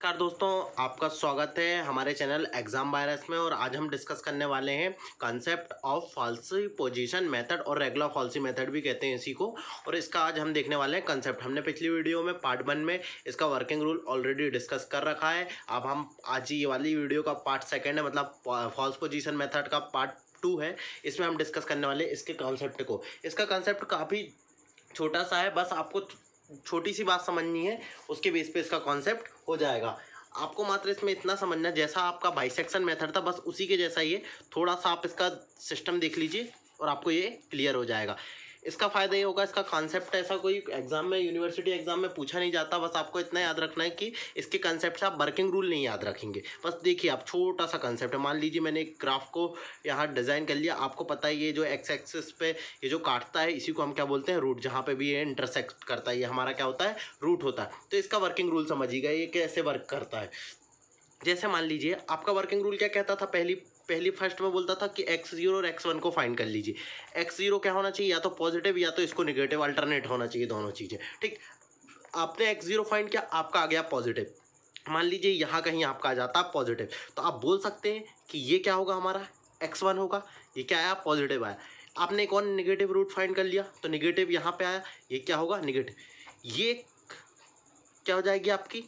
नमस्कार दोस्तों, आपका स्वागत है हमारे चैनल एग्जाम वायरस में। और आज हम डिस्कस करने वाले हैं concept of falsies position method और रेगुलर फॉल्सी मेथड भी कहते हैं इसी को। और इसका आज हम देखने वाले हैं कंसेप्ट। हमने पिछली वीडियो में पार्ट 1 में इसका वर्किंग रूल ऑलरेडी डिस्कस कर रखा है। अब हम आज ये वाली वीडियो का पार्ट 2 है, मतलब फॉल्स पोजीशन मेथड का पार्ट 2 है। इसमें हम डिस्कस करने वाले हैं इसके कॉन्सेप्ट को। इसका कॉन्सेप्ट काफ़ी छोटा सा है, बस आपको छोटी सी बात समझनी है, उसके बेस पे इसका कॉन्सेप्ट हो जाएगा। आपको मात्र इसमें इतना समझना, जैसा आपका बाइसेक्शन मेथड था बस उसी के जैसा ही है। थोड़ा सा आप इसका सिस्टम देख लीजिए और आपको ये क्लियर हो जाएगा। इसका फ़ायदा ये होगा, इसका कॉन्सेप्ट ऐसा कोई एग्जाम में, यूनिवर्सिटी एग्जाम में पूछा नहीं जाता। बस आपको इतना याद रखना है कि इसके कॉन्सेप्ट से आप वर्किंग रूल नहीं याद रखेंगे। बस देखिए, आप छोटा सा कॉन्सेप्ट है। मान लीजिए मैंने एक ग्राफ को यहाँ डिज़ाइन कर लिया। आपको पता है ये जो एक्स एक्सिस पे ये जो काटता है, इसी को हम क्या बोलते हैं, रूट। जहाँ पे भी ये इंटरसेक्ट करता है, ये हमारा क्या होता है, रूट होता है। तो इसका वर्किंग रूल समझिएगा, ये कैसे वर्क करता है। जैसे मान लीजिए आपका वर्किंग रूल क्या कहता था, पहली पहली फर्स्ट में बोलता था कि x0 और x1 को फाइंड कर लीजिए। x0 क्या होना चाहिए, या तो पॉजिटिव या तो इसको निगेटिव, अल्टरनेट होना चाहिए, दोनों चीज़ें। ठीक, आपने x0 फाइंड किया, आपका आ गया पॉजिटिव। मान लीजिए यहाँ कहीं आपका आ जाता है पॉजिटिव, तो आप बोल सकते हैं कि ये क्या होगा, हमारा x1 होगा। ये क्या आया, पॉजिटिव आया। आपने एक और निगेटिव रूट फाइंड कर लिया, तो निगेटिव यहाँ पे आया, ये क्या होगा, निगेटिव। ये क्या हो जाएगी, आपकी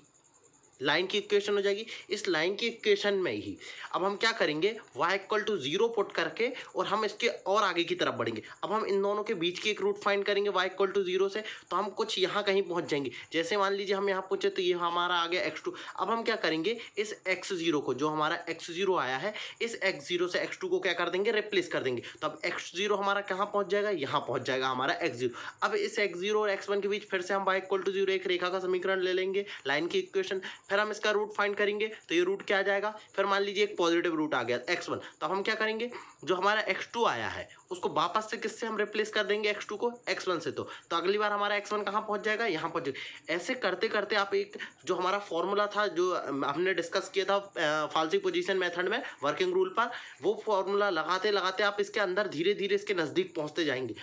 लाइन की इक्वेशन हो जाएगी। इस लाइन की इक्वेशन में ही अब हम क्या करेंगे, y=0 पुट करके, और हम इसके और आगे की तरफ बढ़ेंगे। अब हम इन दोनों के बीच की एक रूट फाइंड करेंगे y=0 से, तो हम कुछ यहाँ कहीं पहुँच जाएंगे। जैसे मान लीजिए हम यहाँ पहुँचे, तो ये हमारा आ गया x2। अब हम क्या करेंगे, इस x0 को, जो हमारा x0 आया है, इस x0 से x2 को क्या कर देंगे, रिप्लेस कर देंगे। तो अब x0 हमारा कहाँ पहुँच जाएगा, यहाँ पहुँच जाएगा हमारा x0। अब इस x0 और x1 के बीच फिर से हम y=0 एक रेखा का समीकरण ले लेंगे, लाइन की इक्वेशन। फिर हम इसका रूट फाइंड करेंगे, तो ये रूट क्या आ जाएगा। फिर मान लीजिए एक पॉजिटिव रूट आ गया x1, तो हम क्या करेंगे, जो हमारा x2 आया है उसको वापस से किससे हम रिप्लेस कर देंगे, x2 को x1 से। तो अगली बार हमारा x1 कहाँ पहुंच जाएगा, यहाँ पहुंच जाएगा। ऐसे करते करते आप एक जो हमारा फॉर्मूला था, जो हमने डिस्कस किया था फाल्सी पोजीशन मेथड में वर्किंग रूल पर, वो फॉर्मूला लगाते लगाते आप इसके अंदर धीरे धीरे इसके नज़दीक पहुंचते जाएंगे।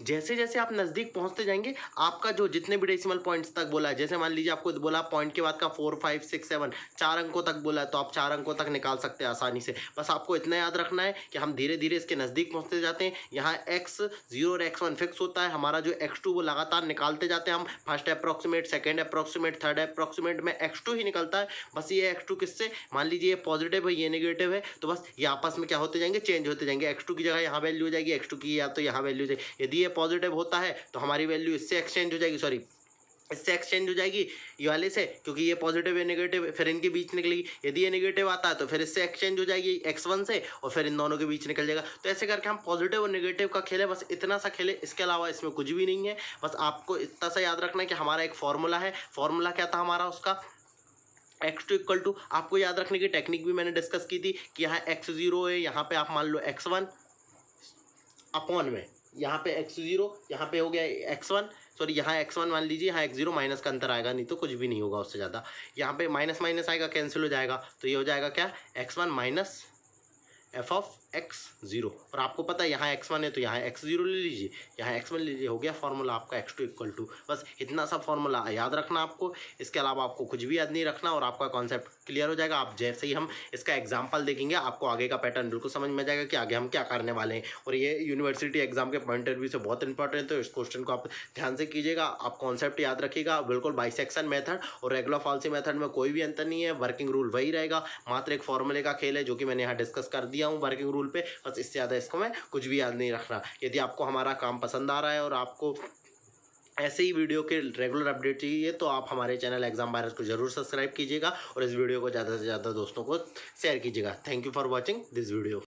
जैसे जैसे आप नज़दीक पहुंचते जाएंगे, आपका जो जितने भी डेसिमल पॉइंट्स तक बोला है, जैसे मान लीजिए आपको बोला पॉइंट के बाद का 4 5 6 7 4 अंकों तक बोला है, तो आप 4 अंकों तक निकाल सकते हैं आसानी से। बस आपको इतना याद रखना है कि हम धीरे धीरे इसके नज़दीक पहुंचते जाते हैं। यहाँ x0 और x1 फिक्स होता है, हमारा जो x2 वो लगातार निकालते जाते हैं हम। First approximate, second approximate, third approximate में x2 ही निकलता है। बस ये x2 किससे, मान लीजिए ये पॉजिटिव है, ये नेगेटिव है, तो बस ये आपस में क्या होते जाएंगे, चेंज होते जाएंगे। x2 की जगह यहाँ वैल्यू हो जाएगी, x2 की या तो यहाँ वैल्यू हो जाएगी। यदि ये पॉजिटिव होता है तो हमारी वैल्यू इससे एक्सचेंज हो जाएगी, सॉरी इससे एक्सचेंज हो जाएगी ये वाले से, क्योंकि ये पॉजिटिव है नेगेटिव, फिर इनके बीच निकलेगी। यदि ये नेगेटिव आता है तो फिर इससे एक्सचेंज हो जाएगी x1 से, और फिर इन दोनों के बीच निकल जाएगा। तो ऐसे करके हम पॉजिटिव और नेगेटिव का खेले, बस इतना सा खेले, इसके अलावा इसमें कुछ भी नहीं है। बस आपको इतना सा याद रखना है कि हमारा एक फॉर्मूला है। फॉर्मूला क्या था हमारा, उसका x2 इक्वल टू, आपको याद रखने की टेक्निक भी मैंने डिस्कस की थी कि यहाँ x0 है, यहाँ पे आप मान लो x1 अपॉन में, यहाँ पे x0, यहाँ पे हो गया x1, सॉरी यहाँ x1 मान लीजिए, यहाँ x0 माइनस का अंतर आएगा, नहीं तो कुछ भी नहीं होगा उससे ज़्यादा। यहाँ पे माइनस माइनस आएगा, कैंसिल हो जाएगा, तो ये हो जाएगा क्या, x1 माइनस f(x0). और आपको पता है यहाँ x1 है, तो यहाँ x0 ले लीजिए, यहाँ x1 ले लीजिए, हो गया फॉर्मूला आपका x2 इक्वल टू। बस इतना सा फॉर्मूला याद रखना आपको, इसके अलावा आपको कुछ भी याद नहीं रखना, और आपका कॉन्सेप्ट क्लियर हो जाएगा। आप जैसे ही हम इसका एग्जाम्पल देखेंगे, आपको आगे का पैटर्न बिल्कुल समझ में आ जाएगा कि आगे हम क्या करने वाले हैं। और ये यूनिवर्सिटी एग्जाम के पॉइंट ऑफ व्यू से बहुत इंपॉर्टेंट है, तो इस क्वेश्चन को आप ध्यान से कीजिएगा। आप कॉन्सेप्ट याद रखिएगा, बिल्कुल बाइसेक्शन मेथड और रेगुलर फॉल्सी मेथड में कोई भी अंतर नहीं है, वर्किंग रूल वही रहेगा, मात्र एक फॉर्मूले का खेल है, जो कि मैंने यहाँ डिस्कस कर दिया हूँ वर्किंग रूल पे। बस इससे ज़्यादा इसको मैं कुछ भी याद नहीं रखना। यदि आपको हमारा काम पसंद आ रहा है और आपको ऐसे ही वीडियो के रेगुलर अपडेट चाहिए, तो आप हमारे चैनल एग्जाम वायरस को जरूर सब्सक्राइब कीजिएगा, और इस वीडियो को ज़्यादा से ज़्यादा दोस्तों को शेयर कीजिएगा। Thank you for watching this video.